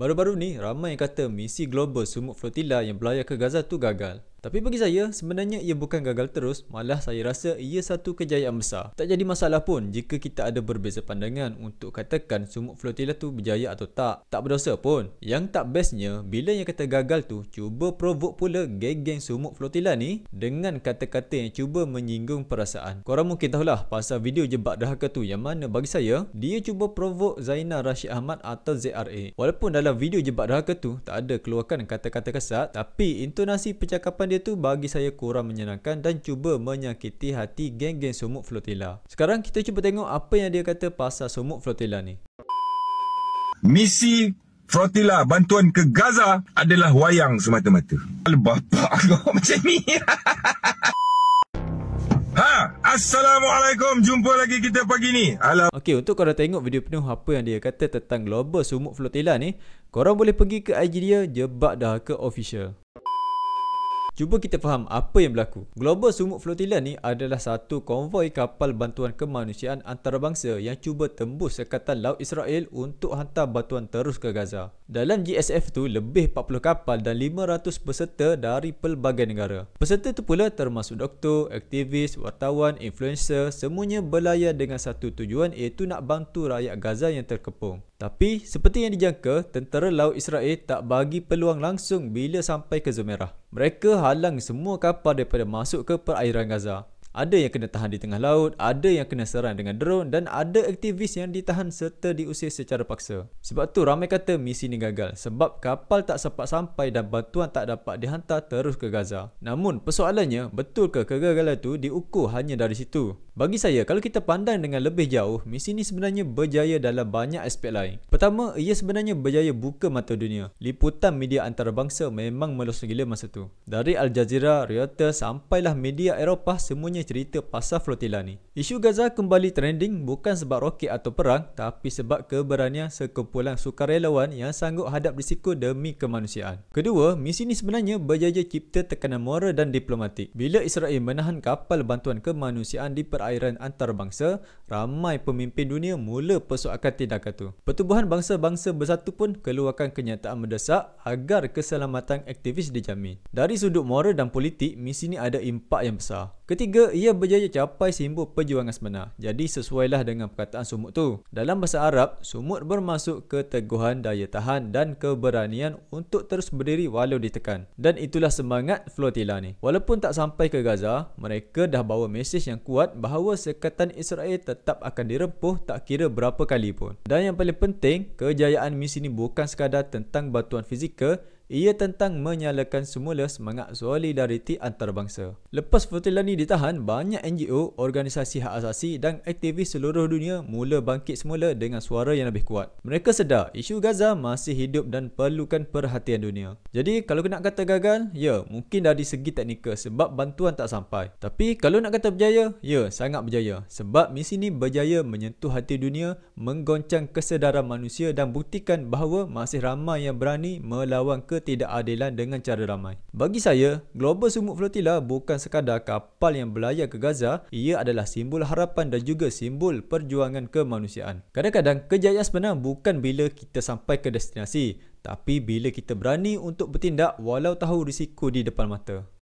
Baru-baru ni, ramai yang kata misi global sumuk flotilla yang berlayar ke Gaza tu gagal. Tapi bagi saya, sebenarnya ia bukan gagal terus, malah saya rasa ia satu kejayaan besar. Tak jadi masalah pun jika kita ada berbeza pandangan untuk katakan sumuk flotilla tu berjaya atau tak. Tak berdosa pun. Yang tak bestnya, bila yang kata gagal tu, cuba provoke pula geng-geng sumuk flotilla ni dengan kata-kata yang cuba menyinggung perasaan. Korang mungkin tahulah pasal video jebak dahaka tu, yang mana bagi saya, dia cuba provoke Zainal Rashid Ahmad atau ZRA. Walaupun dalam video jebak dahaka tu, tak ada keluarkan kata-kata kasar, tapi intonasi percakapan dia tu bagi saya kurang menyenangkan dan cuba menyakiti hati geng-geng sumuk flotilla. Sekarang kita cuba tengok apa yang dia kata pasal sumuk flotilla ni. Misi flotilla bantuan ke Gaza adalah wayang semata-mata. Bapak kau macam ni. Assalamualaikum, jumpa lagi kita pagi ni. Okey, untuk korang tengok video penuh apa yang dia kata tentang global sumuk flotilla ni, korang boleh pergi ke IG dia, Jebak Dahaka Official. Cuba kita faham apa yang berlaku. Global Sumuk Flotilla ni adalah satu konvoi kapal bantuan kemanusiaan antarabangsa yang cuba tembus sekatan laut Israel untuk hantar bantuan terus ke Gaza. Dalam GSF tu, lebih 40 kapal dan 500 peserta dari pelbagai negara. Peserta tu pula termasuk doktor, aktivis, wartawan, influencer, semuanya berlayar dengan satu tujuan, iaitu nak bantu rakyat Gaza yang terkepung. Tapi, seperti yang dijangka, tentera laut Israel tak bagi peluang langsung bila sampai ke zon merah. Mereka halang semua kapal daripada masuk ke perairan Gaza. Ada yang kena tahan di tengah laut, ada yang kena serang dengan drone dan ada aktivis yang ditahan serta diusir secara paksa. Sebab tu ramai kata misi ni gagal sebab kapal tak sempat sampai dan bantuan tak dapat dihantar terus ke Gaza. Namun persoalannya, betul ke kegagalan tu diukur hanya dari situ? Bagi saya, kalau kita pandang dengan lebih jauh, misi ni sebenarnya berjaya dalam banyak aspek lain. Pertama, ia sebenarnya berjaya buka mata dunia. Liputan media antarabangsa memang melos gila masa tu. Dari Al Jazeera, Reuters sampailah media Eropah, semuanya cerita pasal flotilla ni. Isu Gaza kembali trending bukan sebab roket atau perang, tapi sebab keberanian sekumpulan sukarelawan yang sanggup hadap risiko demi kemanusiaan. Kedua, misi ni sebenarnya berjaya cipta tekanan moral dan diplomatik. Bila Israel menahan kapal bantuan kemanusiaan di perairan antarabangsa, ramai pemimpin dunia mula persoalkan tindakan tu. Pertubuhan bangsa-bangsa bersatu pun keluarkan kenyataan mendesak agar keselamatan aktivis dijamin. Dari sudut moral dan politik, misi ni ada impak yang besar. Ketiga, ia berjaya capai simbol perjuangan sebenar. Jadi sesuailah dengan perkataan sumuk tu. Dalam bahasa Arab, sumuk bermaksud keteguhan, daya tahan dan keberanian untuk terus berdiri walau ditekan. Dan itulah semangat flotilla ni. Walaupun tak sampai ke Gaza, mereka dah bawa mesej yang kuat bahawa sekatan Israel tetap akan dirempuh tak kira berapa kali pun. Dan yang paling penting, kejayaan misi ni bukan sekadar tentang bantuan fizikal, ia tentang menyalakan semula semangat solidariti antarabangsa. Lepas flotilla ni ditahan, banyak NGO, organisasi hak asasi dan aktivis seluruh dunia mula bangkit semula dengan suara yang lebih kuat. Mereka sedar isu Gaza masih hidup dan perlukan perhatian dunia. Jadi kalau nak kata gagal, ya mungkin dari segi teknikal sebab bantuan tak sampai. Tapi kalau nak kata berjaya, ya sangat berjaya sebab misi ni berjaya menyentuh hati dunia, menggoncang kesedaran manusia dan buktikan bahawa masih ramai yang berani melawan ketidakadilan dengan cara ramai. Bagi saya, Global Sumuk Flotilla bukan sekadar kapal yang berlayar ke Gaza, ia adalah simbol harapan dan juga simbol perjuangan kemanusiaan. Kadang-kadang, kejayaan sebenar bukan bila kita sampai ke destinasi, tapi bila kita berani untuk bertindak walau tahu risiko di depan mata.